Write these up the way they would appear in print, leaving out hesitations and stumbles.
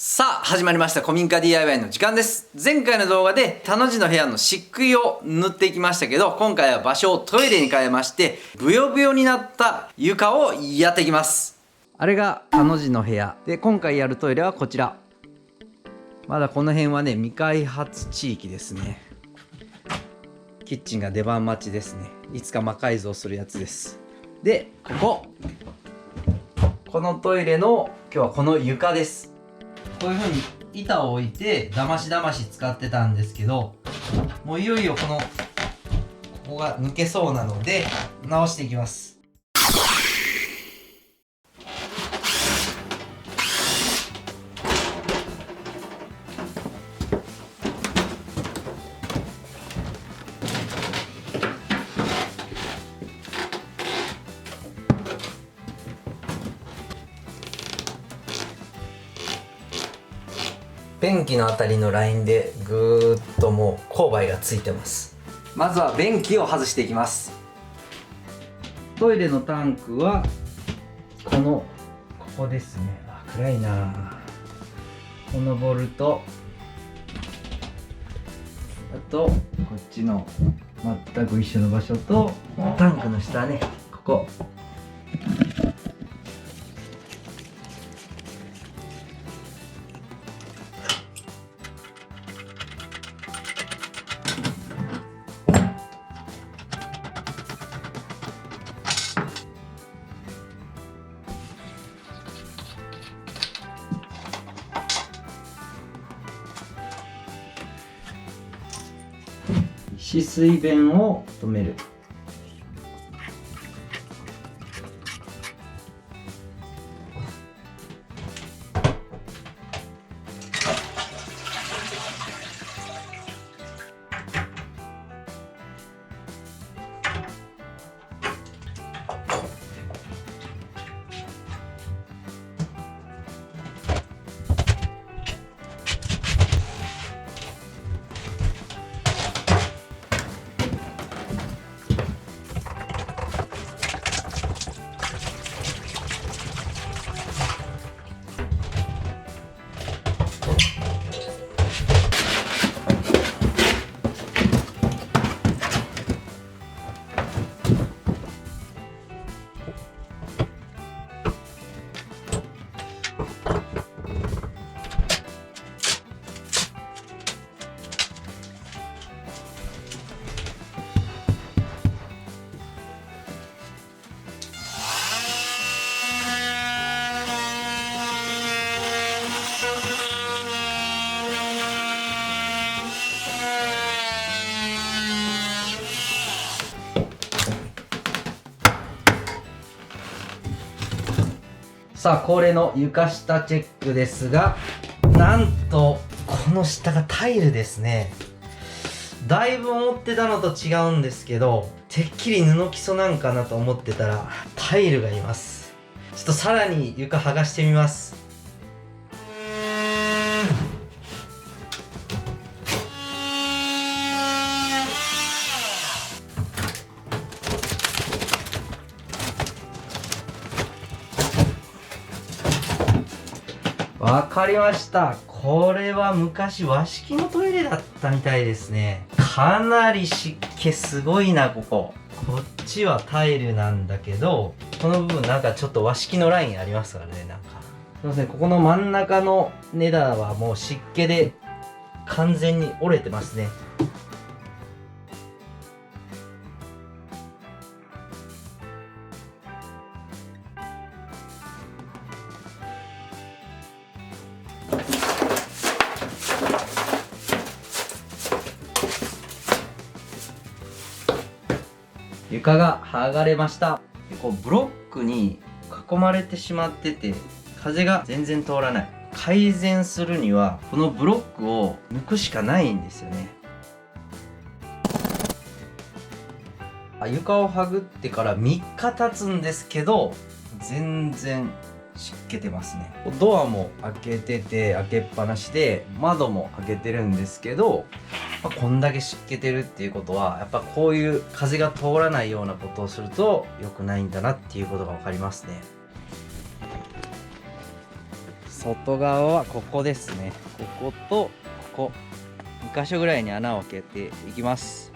さあ始まりました古民家 DIY の時間です。前回の動画で田の字の部屋の漆喰を塗っていきましたけど、今回は場所をトイレに変えましてブヨブヨになった床をやっていきます。あれが田の字の部屋で、今回やるトイレはこちら。まだこの辺はね未開発地域ですね。キッチンが出番待ちですね。いつか魔改造するやつです。でこのトイレの今日はこの床です。こういう風に板を置いてだましだまし使ってたんですけど、もういよいよここが抜けそうなので直していきます。便器のあたりのラインでぐーっともう勾配がついてます。まずは便器を外していきます。トイレのタンクはここですね。暗いな。このボルト、あとこっちの全く一緒の場所とタンクの下ね、ここ。止水弁を止める。さあ恒例の床下チェックですが、なんとこの下がタイルですね。だいぶ思ってたのと違うんですけど、てっきり布基礎なんかなと思ってたらタイルがいます。ちょっとさらに床剥がしてみます。わかりました。これは昔和式のトイレだったみたいですね。かなり湿気すごいな、こっちはタイルなんだけど、この部分なんかちょっと和式のラインありますからね。なんかすいません、ここの真ん中の根田はもう湿気で完全に折れてますね。床が剥がれました。こうブロックに囲まれてしまってて風が全然通らない。改善するにはこのブロックを抜くしかないんですよね。床を剥ぐってから3日経つんですけど全然湿気てますね。ドアも開けてて開けっぱなしで窓も開けてるんですけど、こんだけ湿気てるっていうことはやっぱこういう風が通らないようなことをすると良くないんだなっていうことが分かりますね。そ外側はここですね。こことここ2箇所ぐらいに穴を開けていきます。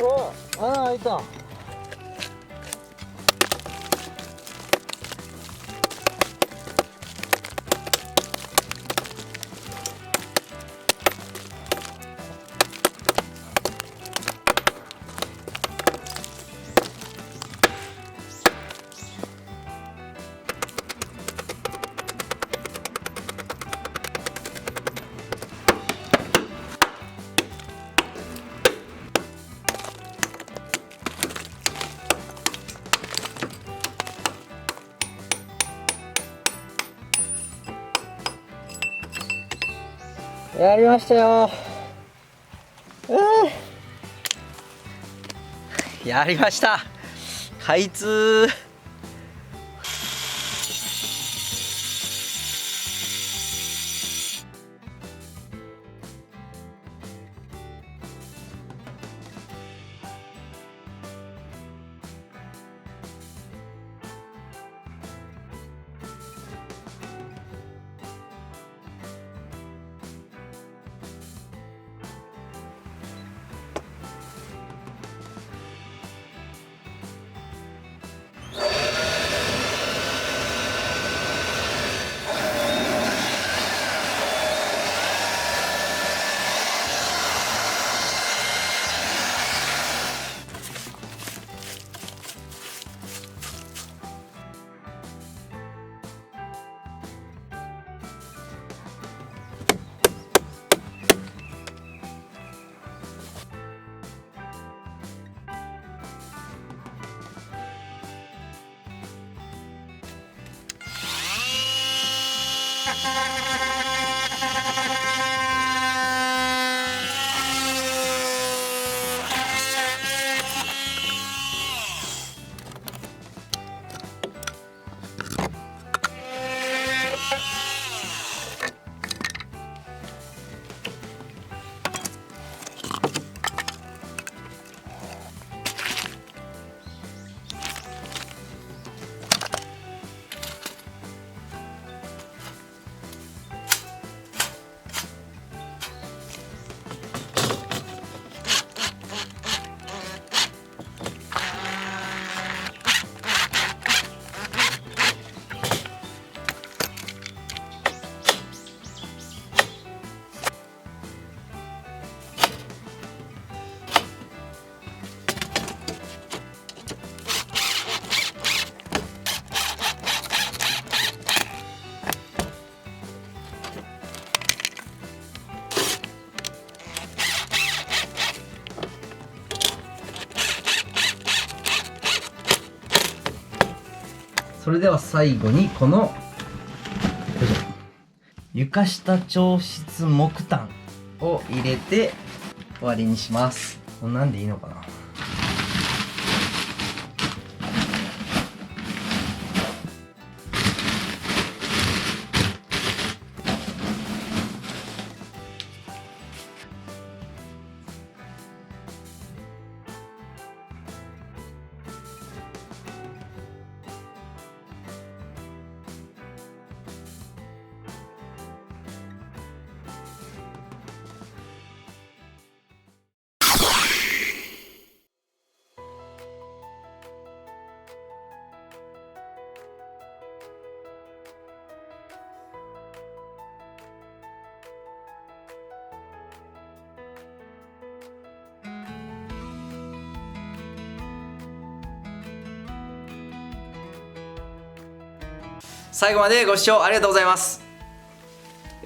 お、穴開いた。やりましたよ。やりました。開通。それでは最後にこのよいしょ床下調湿木炭を入れて終わりにします。こんなんでいいのかな。最後までご視聴ありがとうございます。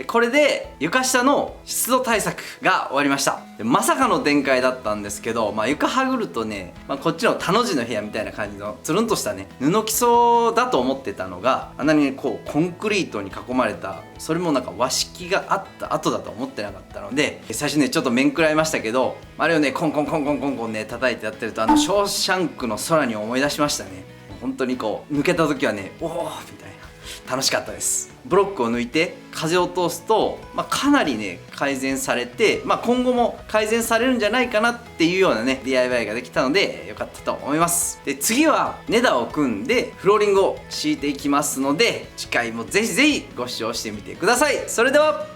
これで床下の湿度対策が終わりました。まさかの展開だったんですけど、床はぐるとね、こっちの田の字の部屋みたいな感じのつるんとしたね布基礎だと思ってたのが、あんなにねこうコンクリートに囲まれた、それもなんか和式があった後だと思ってなかったので、最初ねちょっと面食らいましたけど、あれをねコンコンコンコンコンコンね叩いてやってると、ショーシャンクの空に思い出しましたね。本当にこう抜けた時はね、おおみたいな楽しかったです。ブロックを抜いて風を通すと、かなりね改善されて、今後も改善されるんじゃないかなっていうようなね DIY ができたので良かったと思います。で次はネダを組んでフローリングを敷いていきますので、次回もぜひぜひご視聴してみてください。それでは